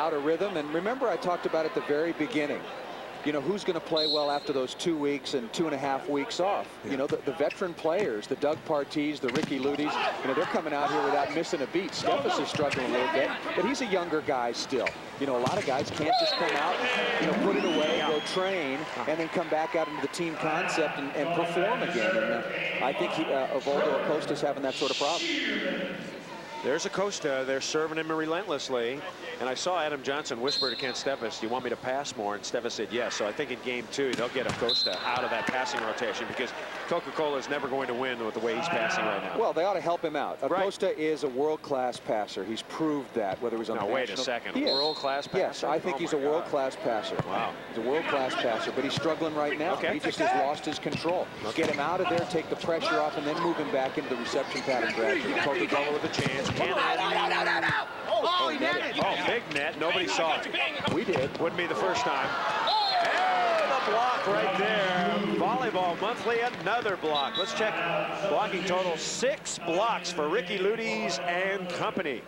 out of rhythm. And remember, I talked about at the very beginning, you know, who's going to play well after those 2 weeks and 2.5 weeks off? You know, the veteran players, the Doug Partees, the Ricky Ludis, you know, they're coming out here without missing a beat. Steffes is struggling a little bit, but he's a younger guy still. You know, a lot of guys can't just come out and, you know, put it away, go train, and then come back out into the team concept and perform again. And I think Evaldo Acosta's having that sort of problem. There's Acosta. They're serving him relentlessly. And I saw Adam Johnson whisper to Ken Steffes, do you want me to pass more? And Steffes said yes. So I think in game 2, they'll get Acosta out of that passing rotation because Coca-Cola is never going to win with the way he's passing right now. Well, they ought to help him out. Acosta is a world-class passer. He's proved that, whether he's on the national... Wait a second. World-class passer? Yes, I think he's a world-class passer. Wow. He's a world-class passer, but he's struggling right now. Okay. He just has lost his control. Get him out of there, take the pressure off, and then move him back into the reception pattern gradually. Coca-Cola with a chance. Oh, he net it. Oh, big net. Nobody saw it. We did. Wouldn't be the first time. And the block right there. Volleyball Monthly, another block. Let's check blocking total. 6 blocks for Ricky Ludis and company.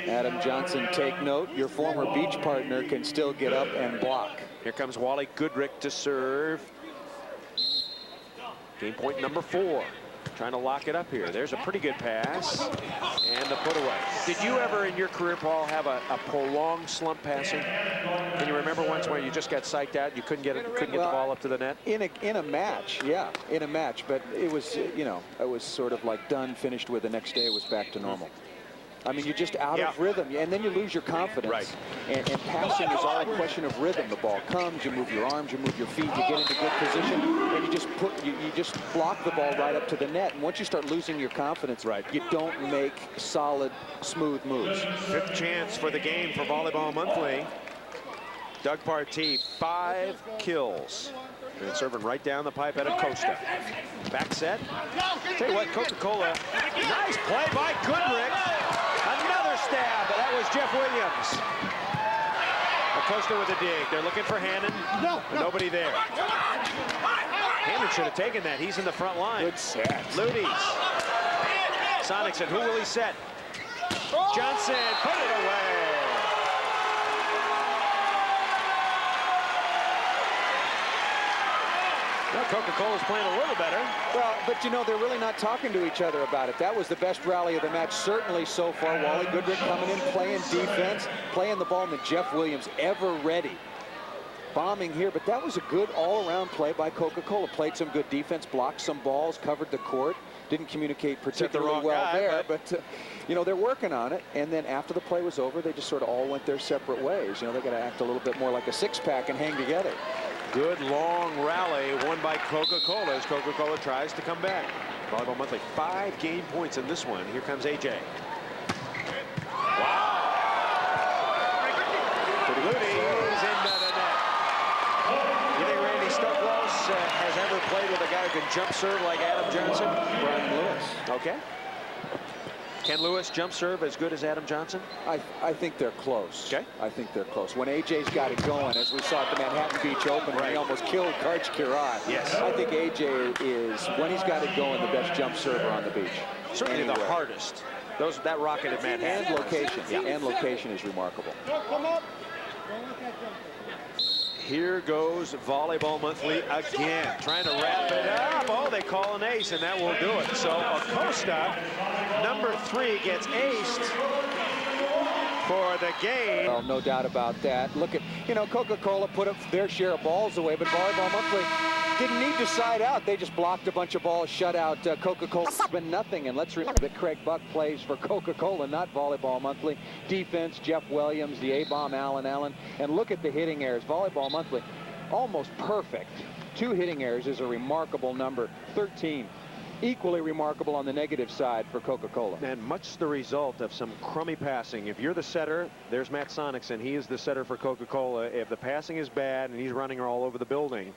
Adam Johnson, take note. Your former beach partner can still get up and block. Here comes Wally Goodrick to serve. Game point number 4. Trying to lock it up here. There's a pretty good pass. And the put away. Did you ever in your career, Paul, have a prolonged slump passing? Can you remember once where you just got psyched out? You couldn't get the ball up to the net? In a match, yeah, in a match. But it was, you know, it was sort of like done, finished with. The next day it was back to normal. I mean, you're just out of rhythm, and then you lose your confidence. Right. And passing is all a question of rhythm. The ball comes, you move your arms, you move your feet, you get into good position, and you just block the ball right up to the net. And once you start losing your confidence, you don't make solid, smooth moves. 5th chance for the game for Volleyball Monthly. Doug Partee, 5 kills. And serving right down the pipe at Acosta. Back set. Tell you what, Coca-Cola. Nice play by Goodrick. Another stab, but that was Jeff Williams. Acosta with a dig. They're looking for Hannon. Nobody there. Hannon should have taken that. He's in the front line. Good set. Ludis. Sonicson, who will he set? Johnson, put it away. Well, Coca-Cola's playing a little better. Well, but you know, they're really not talking to each other about it. That was the best rally of the match, certainly so far. Wally Goodrick coming in, playing defense, playing the ball, and then Jeff Williams ever ready. Bombing here, but that was a good all-around play by Coca-Cola. Played some good defense, blocked some balls, covered the court. Didn't communicate particularly well there, but you know, they're working on it. And then after the play was over, they just sort of all went their separate ways. You know, they got to act a little bit more like a six-pack and hang together. Good long rally won by Coca-Cola as Coca-Cola tries to come back. Volleyball Monthly, 5 game points in this one. Here comes AJ. Wow. Ludis into the net. You think Randy Stoklos has ever played with a guy who can jump serve like Adam Johnson? Brian Lewis. Okay. Can Lewis jump serve as good as Adam Johnson? I think they're close. Okay. I think they're close. When AJ's got it going, as we saw at the Manhattan Beach Open, when he almost killed Karch Kirat. Yes. I think AJ is, when he's got it going, the best jump server on the beach. Certainly anywhere. The hardest. That rocket at Manhattan. And location. And location is remarkable. Here goes Volleyball Monthly again, trying to wrap it up. Oh, they call an ace, and that will do it. So Acosta, number 3, gets aced for the game. Well, no doubt about that. Look at, you know, Coca-Cola put up their share of balls away, but Volleyball Monthly didn't need to side out. They just blocked a bunch of balls, shut out Coca-Cola. It's been nothing. And let's remember that Craig Buck plays for Coca-Cola, not Volleyball Monthly. Defense, Jeff Williams, the A-bomb, Alan Allen. And look at the hitting errors. Volleyball Monthly, almost perfect. 2 hitting errors is a remarkable number. 13. Equally remarkable on the negative side for Coca-Cola. And much the result of some crummy passing. If you're the setter, there's Matt Sonicson. He is the setter for Coca-Cola. If the passing is bad and he's running all over the building,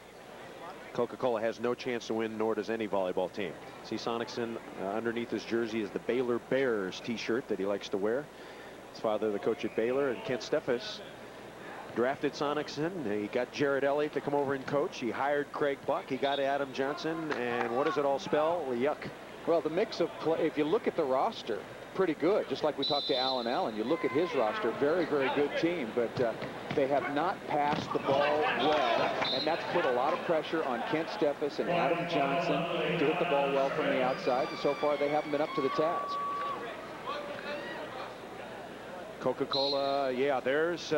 Coca-Cola has no chance to win, nor does any volleyball team. See Sonicson underneath his jersey is the Baylor Bears t-shirt that he likes to wear. His father, the coach at Baylor, and Kent Steffes drafted Sonicson. He got Jared Elliott to come over and coach. He hired Craig Buck. He got Adam Johnson. And what does it all spell? Well, yuck. Well, the mix of play, if you look at the roster, pretty good. Just like we talked to Alan Allen, you look at his roster, very, very good team, but they have not passed the ball well, and that's put a lot of pressure on Kent Steffes and Adam Johnson to hit the ball well from the outside, and so far they haven't been up to the task. Coca-Cola, yeah, there's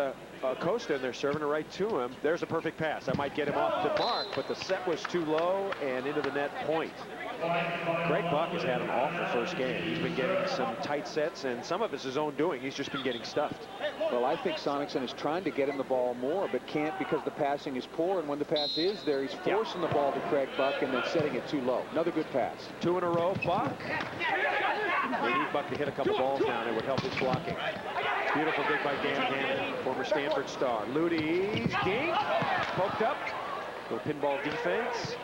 Costa, and they're serving it right to him. There's a perfect pass. That might get him off the mark, but the set was too low and into the net point. Greg Buck has had an awful first game. He's been getting some tight sets, and some of it's his own doing. He's just been getting stuffed. Well, I think Sonicson is trying to get him the ball more, but can't because the passing is poor, and when the pass is there, he's forcing the ball to Craig Buck and then setting it too low. Another good pass. 2 in a row, Buck. They need Buck to hit a couple balls down. It would help his blocking. Beautiful dig by Dan Hannon, former Stanford star. Ludy's dink, poked up. Little pinball defense.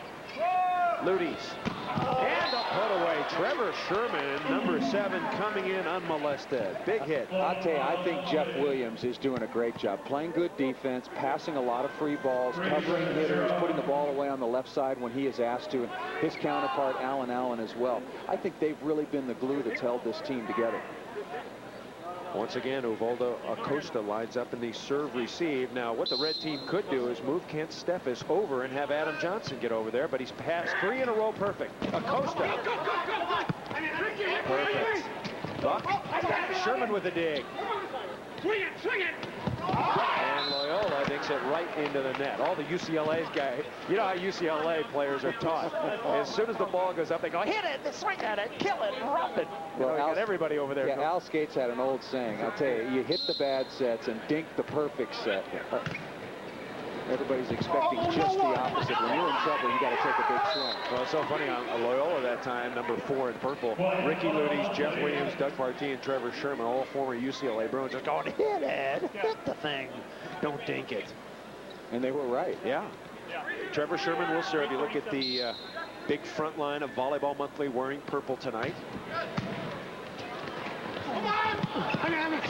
Ludy's. And a put away. Trevor Sherman, number 7, coming in unmolested. Big hit. I'll tell you, I think Jeff Williams is doing a great job. Playing good defense, passing a lot of free balls, covering hitters, putting the ball away on the left side when he is asked to. And his counterpart, Alan Allen, as well. I think they've really been the glue that's held this team together. Once again, Uvaldo Acosta lines up in the serve-receive. Now, what the red team could do is move Kent Steffes over and have Adam Johnson get over there, but he's passed 3 in a row perfect. Acosta. Perfect. Buck. Sherman with a dig. Swing it, swing it. And Loyola dinks it right into the net. All the UCLA's guys, you know how UCLA players are taught. As soon as the ball goes up, they go, hit it, swing at it, kill it, rough it. Well, you got everybody over there. Yeah, Al Skates had an old saying. I'll tell you, you hit the bad sets and dink the perfect set. Everybody's expecting just the opposite. When you're in trouble, you got to take a big swing. Well, it's so funny on Loyola that time, number 4 in purple. Ricky Ludy's, Jeff Williams, Doug Partee, and Trevor Sherman, all former UCLA Bruins, just going, hit it, hit the thing, don't dink it. And they were right. Yeah. Trevor Sherman will serve. You look at the big front line of Volleyball Monthly wearing purple tonight.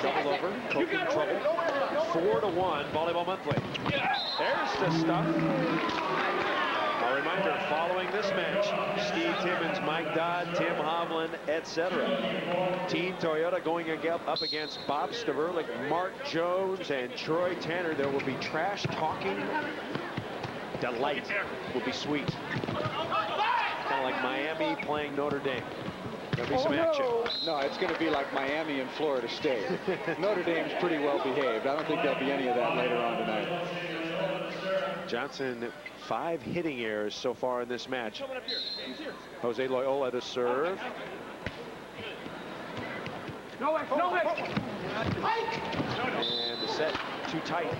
Double over, Coca in trouble. 4-1, Volleyball Monthly. There's the stuff. A reminder, following this match, Steve Timmons, Mike Dodd, Tim Hovland, etc. Team Toyota going up against Bob Staverlik, Mark Jones, and Troy Tanner. There will be trash talking. Delight will be sweet. Kind of like Miami playing Notre Dame. There'll be some action. No, it's going to be like Miami and Florida State. Notre Dame's pretty well behaved. I don't think there'll be any of that later on tonight. Johnson, 5 hitting errors so far in this match. Jose Loyola to serve. And the set too tight,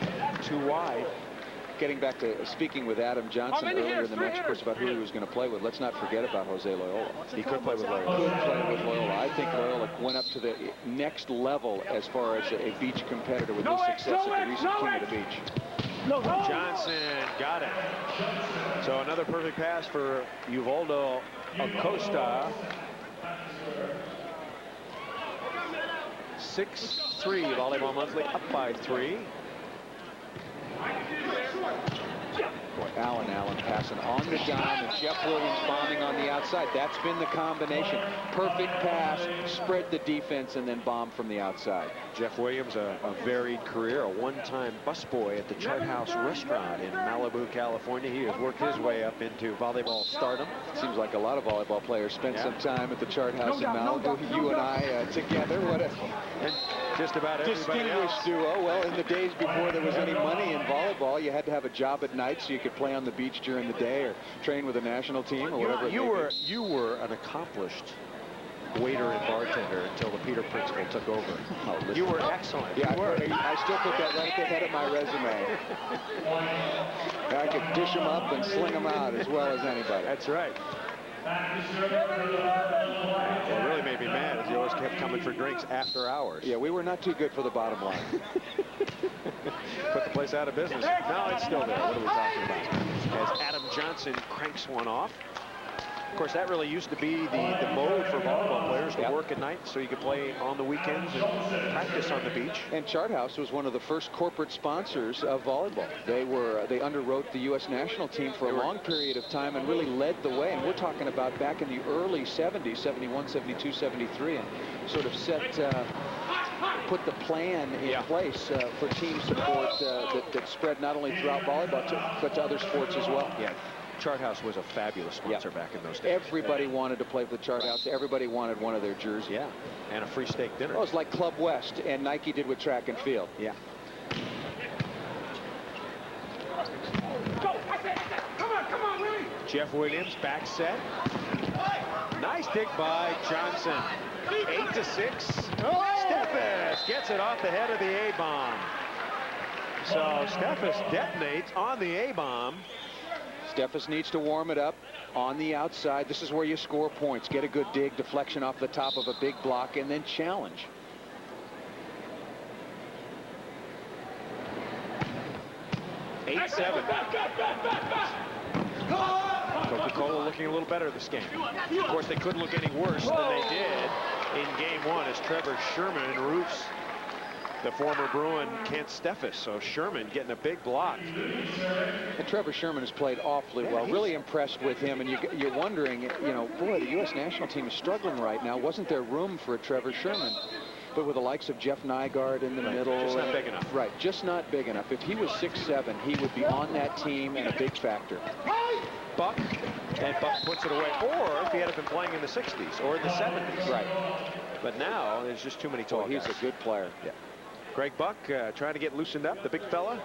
too wide. Getting back to speaking with Adam Johnson earlier in the match, of course, about who he was going to play with. Let's not forget about Jose Loyola. He could play with Loyola. Could play with Loyola. I think Loyola went up to the next level as far as a beach competitor with his success at the recent King of the Beach. Johnson got it. So another perfect pass for Uvaldo Acosta. 6-3, Volleyball Monthly up by 3. Boy, Allen passing on the dime and Jeff Williams bombing on the outside. That's been the combination. Perfect pass, spread the defense, and then bomb from the outside. Jeff Williams, a varied career, a one-time busboy at the Chart House restaurant in Malibu, California. He has worked his way up into volleyball stardom. Seems like a lot of volleyball players spent some time at the Chart House in Malibu. You and I together. What a just about distinguished duo. Well, in the days before there was any money in volleyball, you had to have a job at night so you could play on the beach during the day or train with a national team or whatever. You were an accomplished waiter and bartender until the Peter principle took over. Oh, you were excellent. Yeah, I still put that right at the head of my resume. I could dish them up and sling them out as well as anybody. That's right. What really made me mad is you always kept coming for drinks after hours. Yeah, we were not too good for the bottom line. Put the place out of business. No, it's still there. What are we talking about? As Adam Johnson cranks one off. Of course, that really used to be the mode for volleyball players to work at night so you could play on the weekends and practice on the beach. And Chart House was one of the first corporate sponsors of volleyball. They underwrote the U.S. national team for a long period of time and really led the way. And we're talking about back in the early 70s, 71, 72, 73, and sort of put the plan in place for team support that spread not only throughout volleyball but to other sports as well. Yeah. Chart House was a fabulous sponsor back in those days. Everybody wanted to play for the Chart House. Everybody wanted one of their jerseys. Yeah, and a free steak dinner. Well, it was like Club West and Nike did with track and field. Yeah. Go! Come on, Willie! Jeff Williams, back set. Nice dig by Johnson. 8-6. Steffes gets it off the head of the A-bomb. So Steffes detonates on the A-bomb. Steffes needs to warm it up on the outside. This is where you score points. Get a good dig, deflection off the top of a big block, and then challenge. Eight, 7. Coca-Cola looking a little better this game. Of course, they couldn't look any worse than they did in game one as Trevor Sherman roofs the former Bruin Kent Steffes. So Sherman getting a big block. And Trevor Sherman has played awfully well. Really impressed with him. And you're wondering, you know, boy, the U.S. national team is struggling right now. Wasn't there room for a Trevor Sherman? But with the likes of Jeff Nygaard in the middle. Just not big enough. Right, just not big enough. If he was 6'7", he would be on that team and a big factor. Buck, and Buck puts it away. Or if he had been playing in the 60s or in the 70s. Right. But now there's just too many tall guys. He's a good player. Yeah. Greg Buck trying to get loosened up, the big fella.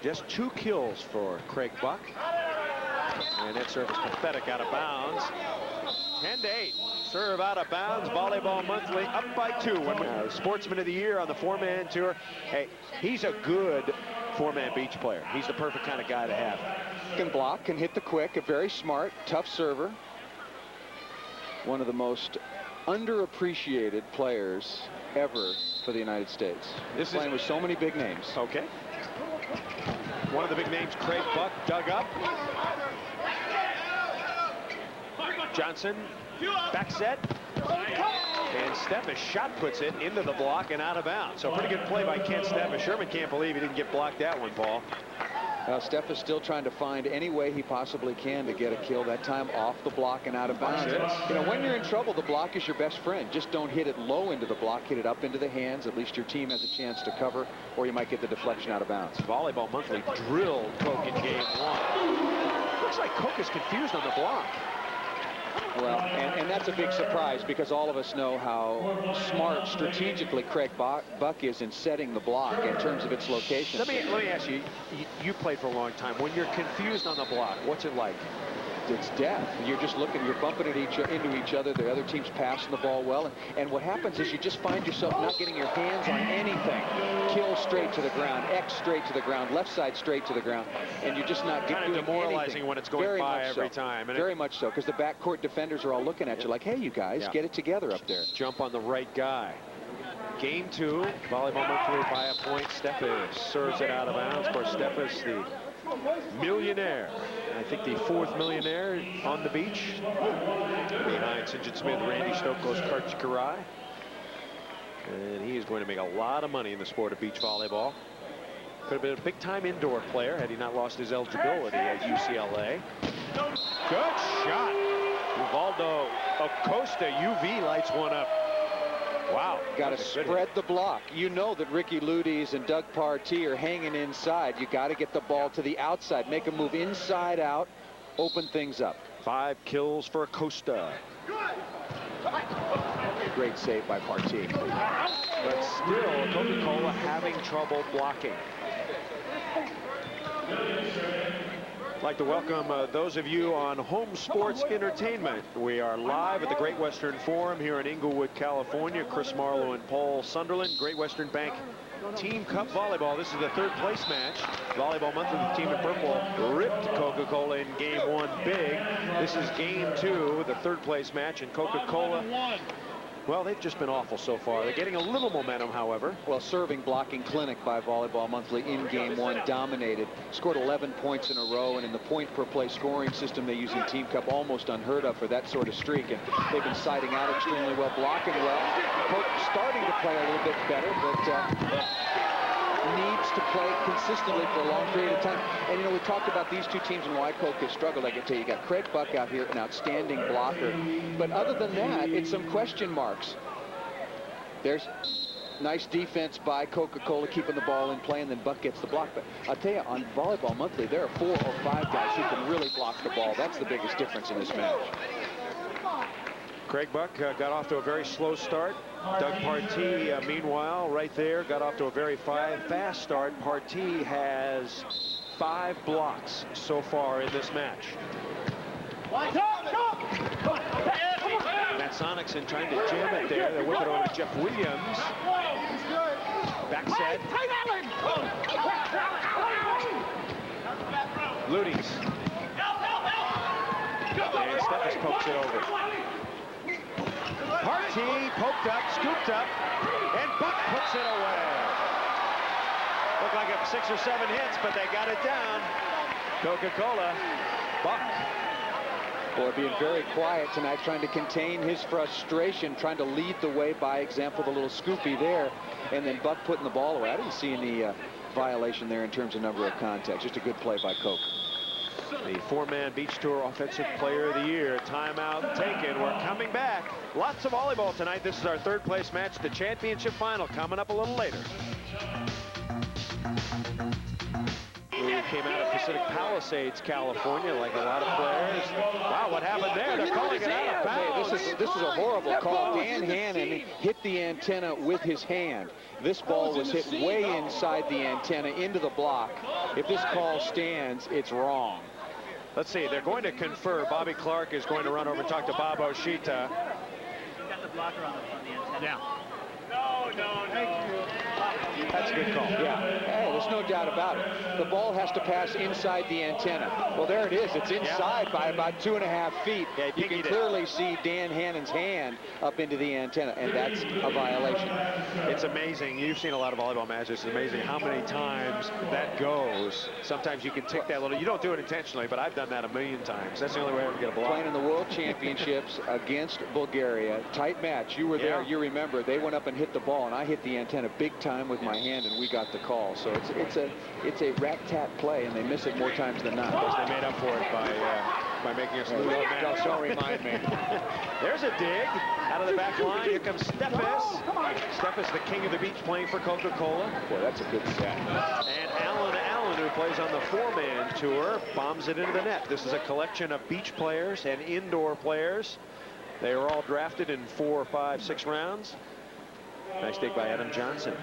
Just 2 kills for Craig Buck. And that serve is pathetic, out of bounds. 10-8. Serve out of bounds. Volleyball Monthly up by 2. Sportsman of the Year on the 4-man tour. Hey, he's a good 4-man beach player. He's the perfect kind of guy to have. Can block, can hit the quick, a very smart, tough server. One of the most underappreciated players ever for the United States. This playing with so many big names. Okay. One of the big names, Craig Buck, dug up. Johnson, back set. And Steffes shot puts it into the block and out of bounds. So pretty good play by Kent Steffes. Sherman can't believe he didn't get blocked that one, Paul. Steffes still trying to find any way he possibly can to get a kill, that time off the block and out of bounds. You know, when you're in trouble, the block is your best friend. Just don't hit it low into the block, hit it up into the hands. At least your team has a chance to cover, or you might get the deflection out of bounds. Volleyball Monthly drilled Coke in game 1. Looks like Coke is confused on the block. Well, and that's a big surprise because all of us know how smart strategically Craig Buck is in setting the block in terms of its location. Let me ask you, you played for a long time. When you're confused on the block, what's it like? It's death. You're just looking, you're bumping into each other. The other team's passing the ball well. And what happens is you just find yourself not getting your hands on anything. Kill straight to the ground, X straight to the ground, left side straight to the ground. And you're just not doing anything. Demoralizing when it's going by every time. Very much so, because the backcourt defenders are all looking at you like, hey, you guys, get it together up there. Jump on the right guy. Game 2, Volleyball Monthly by a point. Steffes serves it out of bounds. Of course, Steffes, the millionaire. I think the 4th millionaire on the beach. Behind St. John Smith, Randy Stokos, Karch Karai. And he is going to make a lot of money in the sport of beach volleyball. Could have been a big-time indoor player had he not lost his eligibility at UCLA. Good shot. Uvaldo Acosta, UV lights one up. Wow. Got to spread the block. You know that Ricky Ludes and Doug Partee are hanging inside. You got to get the ball to the outside. Make a move inside out. Open things up. 5 kills for Acosta. Great save by Partee. But still, Coca-Cola having trouble blocking. I'd like to welcome those of you on Home Sports Entertainment. We are live at the Great Western Forum here in Inglewood, California. Chris Marlowe and Paul Sunderland. Great Western Bank Team Cup Volleyball. This is the 3rd place match. Volleyball Monthly, the team in purple, ripped Coca-Cola in game 1 big. This is game 2, the 3rd place match, and Coca-Cola Well, they've just been awful so far. They're getting a little momentum, however. Well, serving blocking clinic by Volleyball Monthly in game one, dominated, scored 11 points in a row, and in the point per play scoring system they use in Team Cup, almost unheard of for that sort of streak. And they've been siding out extremely well, blocking well. Coke starting to play a little bit better, but needs to play consistently for a long period of time. And, you know, we talked about these two teams and why Coke has struggled. I can tell you, got Craig Buck out here, an outstanding blocker. But other than that, it's some question marks. There's nice defense by Coca-Cola, keeping the ball in play, and then Buck gets the block. But I'll tell you, on Volleyball Monthly, there are 4 or 5 guys who can really block the ball. That's the biggest difference in this match. Craig Buck got off to a very slow start. Doug Partee, meanwhile, right there, got off to a very fast start. Partee has 5 blocks so far in this match. Matt Sonicson trying to jam it there. They whip it over to Jeff Williams. Back set. Ludies. And Steffes pokes it over. Partee poked up, scooped up, and Buck puts it away. Looked like a 6 or 7 hits, but they got it down. Coca-Cola, Buck. Boy, being very quiet tonight, trying to contain his frustration, trying to lead the way by example, the little scoopy there, and then Buck putting the ball away. I didn't see any violation there in terms of number of contacts. Just a good play by Coke. The 4-man Beach Tour Offensive Player of the Year. Timeout taken. We're coming back. Lots of volleyball tonight. This is our 3rd place match, the championship final, coming up a little later. We came out of Pacific Palisades, California, like a lot of players. Wow, what happened there? They're calling it out of bounds. This is a horrible call. Dan Hannon hit the antenna with his hand. This ball was hit way inside the antenna into the block. If this call stands, it's wrong. Let's see, they're going to confer. Bobby Clark is going to run over and talk to Bob Oshita. Got the blocker on the antenna. Yeah. No, thank you. That's a good call. Yeah, hey, there's no doubt about it. The ball has to pass inside the antenna. Well, there it is. It's inside by about 2.5 feet. Yeah, you can clearly see Dan Hannon's hand up into the antenna, and that's a violation. It's amazing. You've seen a lot of volleyball matches. It's amazing how many times that goes. Sometimes you can tick that little. You don't do it intentionally, but I've done that a million times. That's the only way I ever get a block. Playing in the World Championships against Bulgaria. Tight match. You were there. You remember. They went up and hit the ball, and I hit the antenna big time with my hand, and we got the call. So it's a rat-tat play, and they miss it more times than not. Because they made up for it by making us lose the match. Don't remind me. There's a dig out of the back line. Here comes Steffes. Steffes, the king of the beach, playing for Coca-Cola. Boy, that's a good set. And Allen, who plays on the 4-man tour, bombs it into the net. This is a collection of beach players and indoor players. They were all drafted in 4, 5, 6 rounds. Nice dig by Adam Johnson.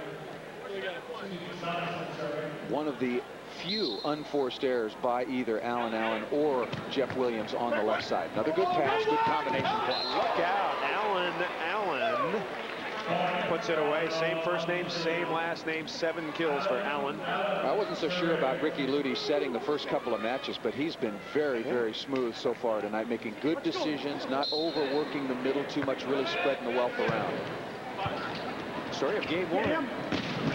One of the few unforced errors by either Allen or Jeff Williams on the left side. Another good pass, good combination play. Look out, Allen puts it away. Same first name, same last name, 7 kills for Allen. I wasn't so sure about Ricky Ludi setting the first couple of matches, but he's been very, very smooth so far tonight, making good decisions, not overworking the middle too much, really spreading the wealth around. Story of game 1.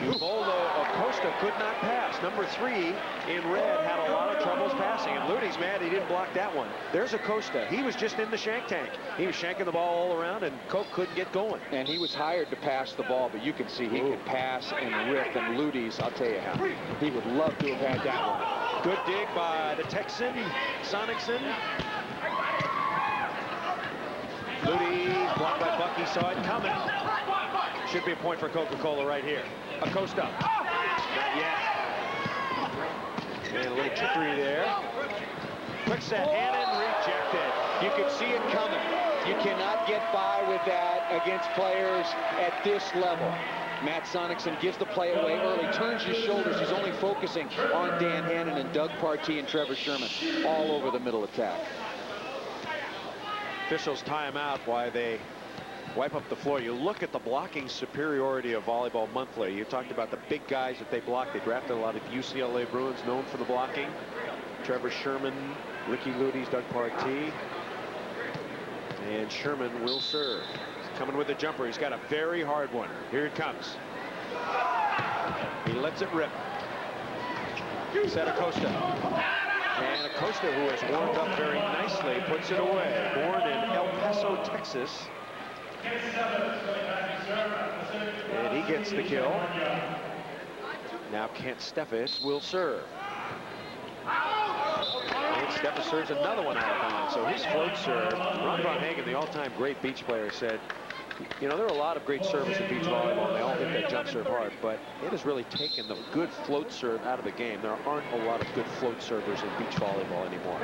Uboldo Acosta could not pass. Number 3 in red had a lot of troubles passing, and Ludi's mad he didn't block that one. There's Acosta. He was just in the shank tank. He was shanking the ball all around, and Coke couldn't get going. And he was hired to pass the ball, but you can see he could pass and rip, and Ludi's, I'll tell you how. He would love to have had that one. Good dig by the Texan, Sonicson. Ludi blocked by Buck. He saw it coming. Should be a point for Coca-Cola right here. Acosta. Not yet. And a little trickery there. Quick set. Hannon rejected. You can see it coming. You cannot get by with that against players at this level. Matt Sonicson gives the play away early, turns his shoulders. He's only focusing on Dan Hannon and Doug Partee and Trevor Sherman all over the middle attack. Officials tie him out while they wipe up the floor. You look at the blocking superiority of Volleyball Monthly. You talked about the big guys that they block. They drafted a lot of UCLA Bruins known for the blocking. Trevor Sherman, Ricky Ludi's, Doug Partee. And Sherman will serve. coming with the jumper. He's got a very hard one. Here it comes. He lets it rip. Set Acosta. And Acosta, who has warmed up very nicely, puts it away. Born in El Paso, Texas. And he gets the kill. Now Kent Steffes will serve. And Steffes serves another one out of bounds. So his float serve. Ron Von Hagen, the all-time great beach player, said, you know, there are a lot of great servers in beach volleyball, and they all hit that jump serve hard, but it has really taken the good float serve out of the game. There aren't a lot of good float servers in beach volleyball anymore.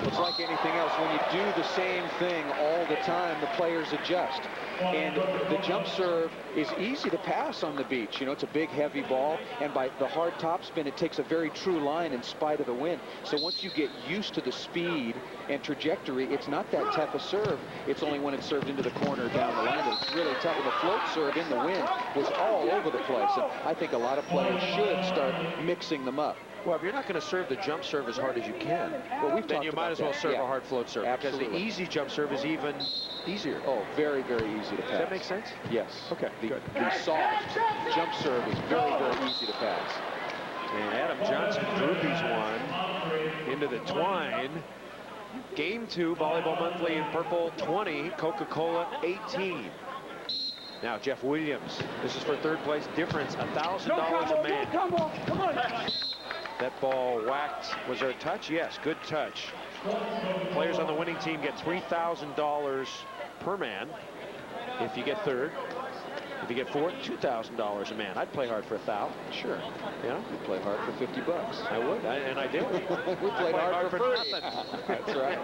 It's like anything else. When you do the same thing all the time, the players adjust. And the jump serve is easy to pass on the beach. You know, it's a big, heavy ball, and by the hard topspin, it takes a very true line in spite of the wind. So once you get used to the speed and trajectory, it's not that tough a serve. It's only when it's served into the corner down the line that it's really tough. And the float serve in the wind was all over the place. And I think a lot of players should start mixing them up. Well, if you're not going to serve the jump serve as hard as you can, well, then you might as well serve a hard float serve. Absolutely. Because the easy jump serve is even easier. Oh, very, very easy to pass. Does that make sense? Yes. Okay. The soft jump serve is very, very easy to pass. And Adam Johnson groupies one into the twine. Game 2, Volleyball Monthly in purple, 20, Coca-Cola 18. Now Jeff Williams. This is for third place difference, $1,000 a man. Come on. That ball whacked. Was there a touch? Yes, good touch. Players on the winning team get $3,000 per man if you get third. If you get fourth, $2,000 a man. I'd play hard for $1,000. Sure. Yeah, You'd play hard for $50. I would, and I did. We played hard for free. nothing. That's right.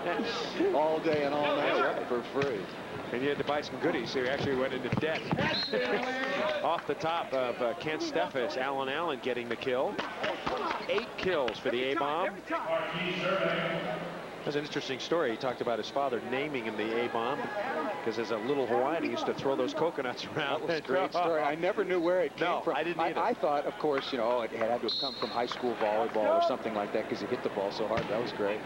All day and all night for free. And you had to buy some goodies, so you actually went into debt. Off the top of Kent Steffes, Alan Allen getting the kill. 8 kills for the A-bomb. That's an interesting story. He talked about his father naming him the A-bomb because as a little Hawaiian, he used to throw those coconuts around. That was a great story. I never knew where it came from. I didn't either. I thought, of course, you know, it had to have come from high school volleyball or something like that because he hit the ball so hard. That was great.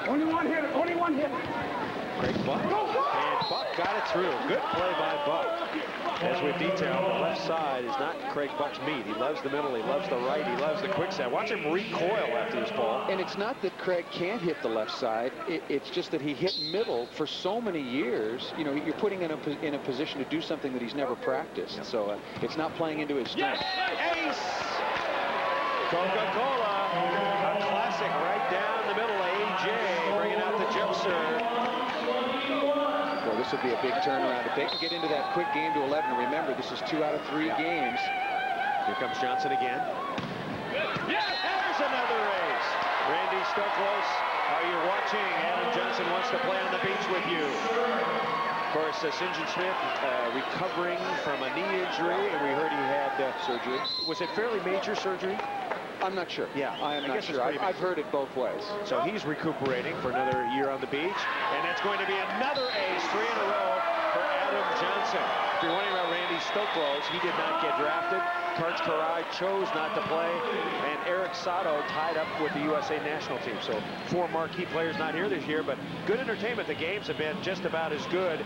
Only one hit. Craig Buck. And Buck got it through. Good play by Buck. As we've detailed, the left side is not Craig Buck's meat. He loves the middle, he loves the right, he loves the quick side. Watch him recoil after this ball. And it's not that Craig can't hit the left side. It's just that he hit middle for so many years. You know, you're putting him in a position to do something that he's never practiced. Yeah. So it's not playing into his strength. Ace! Coca-Cola, a classic right down the middle. A.J. bringing out the jump serve. Well, this would be a big turnaround. If they can get into that quick game to 11, remember, this is 2 out of 3 games. Here comes Johnson again. Yes! There's another ace. Randy Stoklos, are you watching? Adam Johnson wants to play on the beach with you. Of course, St. John Smith recovering from a knee injury, and we heard he had surgery. Was it fairly major surgery? I'm not sure. Yeah, I am not sure. I've heard it both ways. So he's recuperating for another year on the beach, and that's going to be another ace, 3 in a row for Adam Johnson. If you're wondering about Randy Stoklos, he did not get drafted. Karch Karai chose not to play, and Eric Sato tied up with the USA national team. So 4 marquee players not here this year, but good entertainment. The games have been just about as good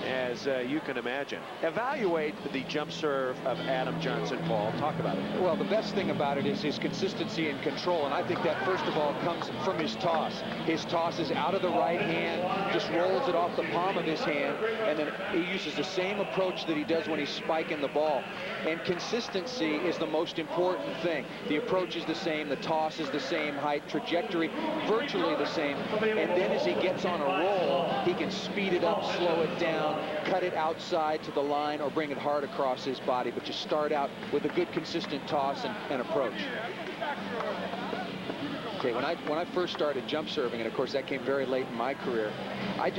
as you can imagine. Evaluate the jump serve of Adam Johnson, Paul. Talk about it. Well, the best thing about it is his consistency and control, and I think that first of all comes from his toss. His toss is out of the right hand, just rolls it off the palm of his hand, and then he uses the same approach that he does when he's spiking the ball. And consistency is the most important thing. The approach is the same, the toss is the same, height, trajectory, virtually the same. And then as he gets on a roll, he can speed it up, slow it down, cut it outside to the line, or bring it hard across his body. But you start out with a good consistent toss and approach. Okay, when I first started jump serving, and of course that came very late in my career, I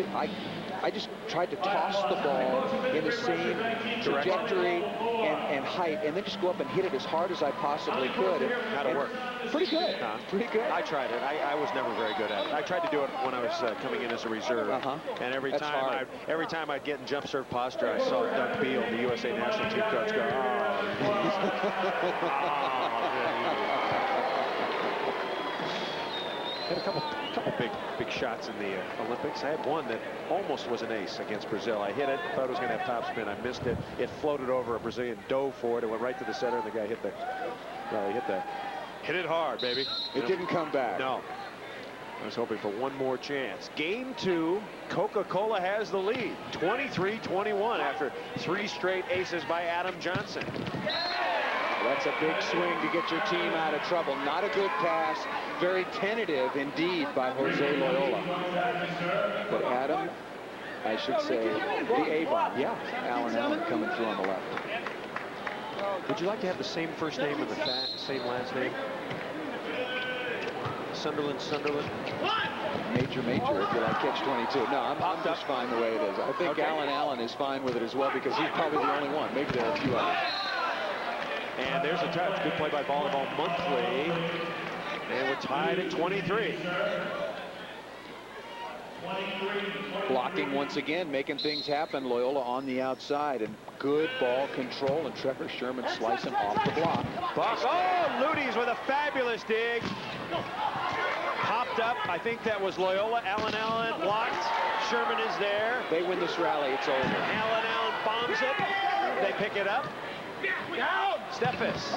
just tried to toss the ball in the same trajectory and height, and then just go up and hit it as hard as I possibly could. How'd it work? Pretty good. Pretty good. I tried it. I was never very good at it. I tried to do it when I was coming in as a reserve. And every time I'd get in jump serve posture, I saw Doug Beal, the USA national team coach, go, Had a couple big shots in the Olympics. I had one that almost was an ace against Brazil. I hit it, thought it was going to have topspin. I missed it. It floated over. A Brazilian dove for it. It went right to the center, and the guy hit it hard, baby. It didn't come back. No. I was hoping for one more chance. Game 2, Coca-Cola has the lead, 23-21 after 3 straight aces by Adam Johnson. That's a big swing to get your team out of trouble. Not a good pass. Very tentative indeed by Jose Loyola. But Adam, I should say, the A-bomb. Yeah, Alan Allen coming through on the left. Would you like to have the same first name and the same last name? Sunderland. Major, if you like catch 22. No, I'm just fine the way it is. I think Alan Allen is fine with it as well because he's probably the only one. Maybe there are a few others. And there's a touch. Good play by Volleyball Monthly. And we're tied at 23. Blocking once again, making things happen. Loyola on the outside, and good ball control, and Trevor Sherman slicing off the block. Buck. Oh, Luty's with a fabulous dig. Popped up. I think that was Loyola. Alan Allen blocked. Sherman is there. They win this rally, it's over. Alan Allen bombs it. They pick it up. Steffes.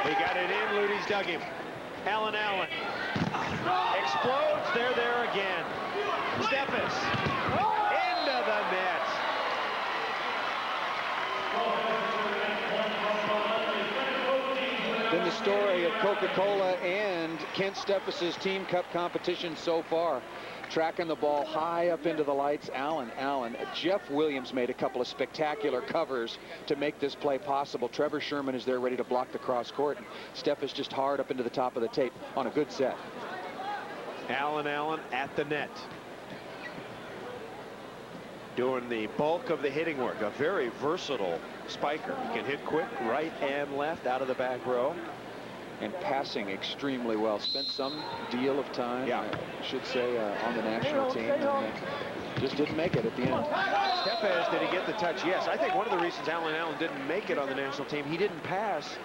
He got it in. Luty's dug him. Alan Allen explodes. They're there again. Steffes into the net. Then the story of Coca-Cola and Kent Steffes' Team Cup competition so far. Tracking the ball high up into the lights. Allen. Jeff Williams made a couple of spectacular covers to make this play possible. Trevor Sherman is there ready to block the cross court. Steffes just hard up into the top of the tape on a good set. Alan Allen at the net. Doing the bulk of the hitting work. A very versatile spiker. He can hit quick right and left out of the back row. And passing extremely well. Spent some deal of time, I should say, on the national team. And just didn't make it at the end. Steffes, did he get the touch? Yes. I think one of the reasons Alan Allen didn't make it on the national team, he didn't pass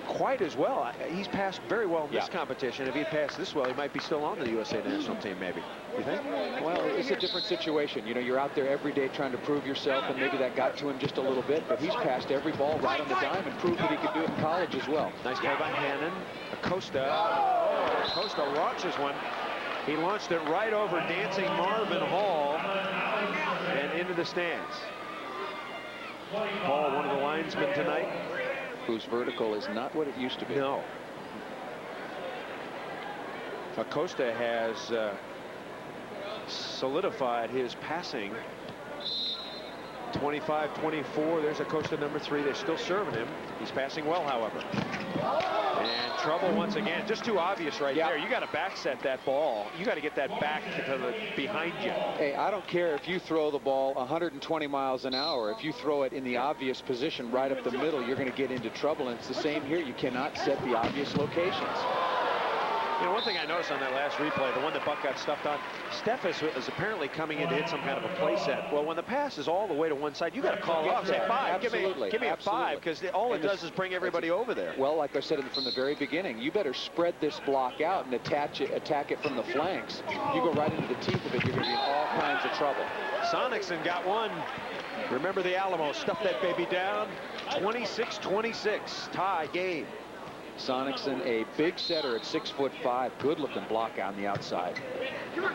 quite as well. He's passed very well in this competition. If he passed this well, he might be still on the USA national team, maybe. You think? Well, it's a different situation. You know, you're out there every day trying to prove yourself, and maybe that got to him just a little bit, but he's passed every ball right on the dime and proved that he could do it in college as well. Nice play by Hannon. Acosta. Acosta launches one. He launched it right over dancing Marvin Hall and into the stands. Hall, one of the linesmen tonight, whose vertical is not what it used to be. No. Acosta has solidified his passing. 25-24. There's Acosta number 3. They're still serving him. He's passing well, however. And trouble once again. Just too obvious right there. You got to back set that ball. You got to get that back to the behind you. Hey, I don't care if you throw the ball 120 miles an hour. If you throw it in the obvious position right up the middle, you're going to get into trouble. And it's the same here. You cannot set the obvious locations. You know, one thing I noticed on that last replay, the one that Buck got stuffed on, Steffes is apparently coming in to hit some kind of a play set. Well, when the pass is all the way to one side, you got to call off, say 5. Give me a 5, because all it does is bring everybody over there. Well, like I said from the very beginning, you better spread this block out and attack it from the flanks. You go right into the teeth of it, you're going to be in all kinds of trouble. Sonicson got one. Remember the Alamo, stuff that baby down. 26-26, tie game. Sonicson, a big setter at 6'5", good-looking block on the outside. 1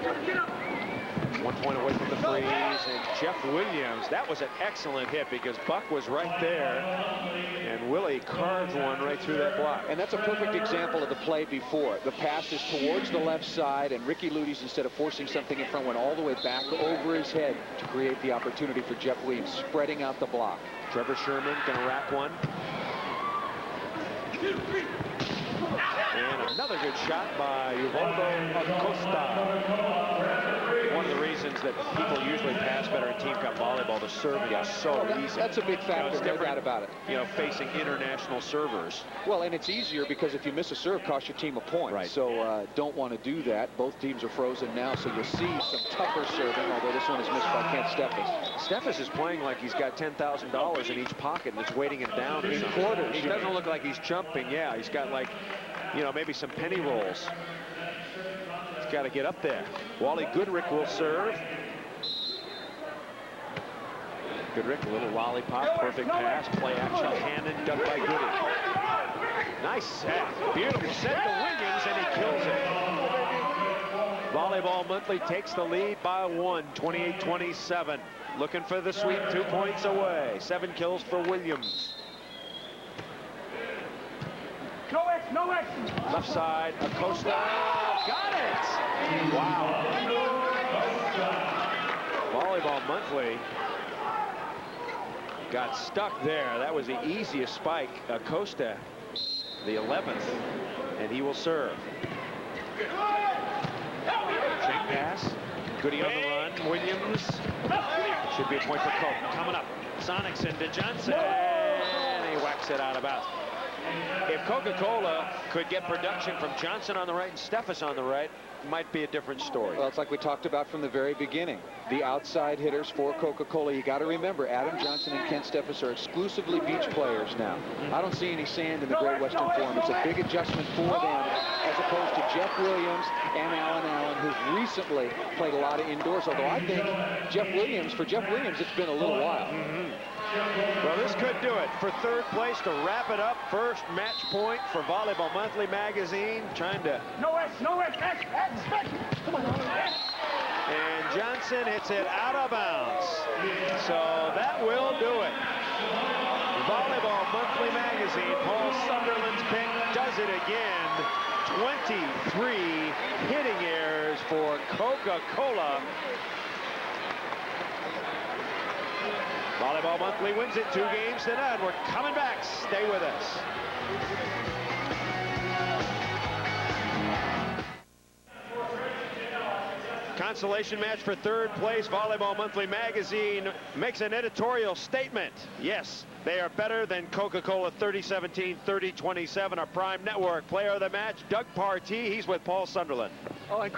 point away from the freeze, and Jeff Williams, that was an excellent hit because Buck was right there, and Willie carved one right through that block. And that's a perfect example of the play before. The pass is towards the left side, and Ricky Luty's, instead of forcing something in front, went all the way back over his head to create the opportunity for Jeff Williams, spreading out the block. Trevor Sherman gonna rack one. And another good shot by Ubaldo Acosta. One of the reasons that people usually pass better in Team Cup volleyball, the serving is so easy. That's a big factor, no doubt about it. You know, facing international servers. Well, and it's easier because if you miss a serve, costs your team a point. Right. So don't want to do that. Both teams are frozen now, so you'll see some tougher serving, although this one is missed by Kent Steffes. Steffes is playing like he's got $10,000 in each pocket and it's weighting him down in quarters. He doesn't look like he's jumping. Yeah, he's got, like, you know, maybe some penny rolls. got to get up there. Wally Goodrick will serve. Goodrick, a little lollipop, perfect pass, play action, Hannon, dug by Goody. Nice set, beautiful set to Williams, and he kills it. Volleyball Monthly takes the lead by 1, 28-27. Looking for the sweep, 2 points away. 7 kills for Williams. No X, no X. Left side, Acosta, got it! Wow. Volleyball Monthly got stuck there. That was the easiest spike. Acosta, the 11th, and he will serve. Shake pass. Goody on the run. Williams. Should be a point for Coke. Coming up. Sonicson to Johnson. And he whacks it out of bounds. If Coca-Cola could get production from Johnson on the right and Steffes on the right, might be a different story. Well, it's like we talked about from the very beginning. The outside hitters for Coca-Cola. You got to remember, Adam Johnson and Ken Steffes are exclusively beach players now. I don't see any sand in the Great Western Forum. It's a big adjustment for them, as opposed to Jeff Williams and Alan Allen, who've recently played a lot of indoors. Although I think for Jeff Williams, it's been a little while. Well, this could do it for third place to wrap it up. First match point for Volleyball Monthly magazine. Trying to... No X, no X, X, X, X. Come on. And Johnson hits it out of bounds. So that will do it. Volleyball Monthly magazine, Paul Sunderland's pick, does it again. 23 hitting errors for Coca-Cola. Volleyball Monthly wins it 2 games to none. We're coming back. Stay with us. Consolation match for third place. Volleyball Monthly magazine makes an editorial statement. Yes, they are better than Coca-Cola 3017, 3027. Our Prime Network player of the match, Doug Partee. He's with Paul Sunderland. Oh, and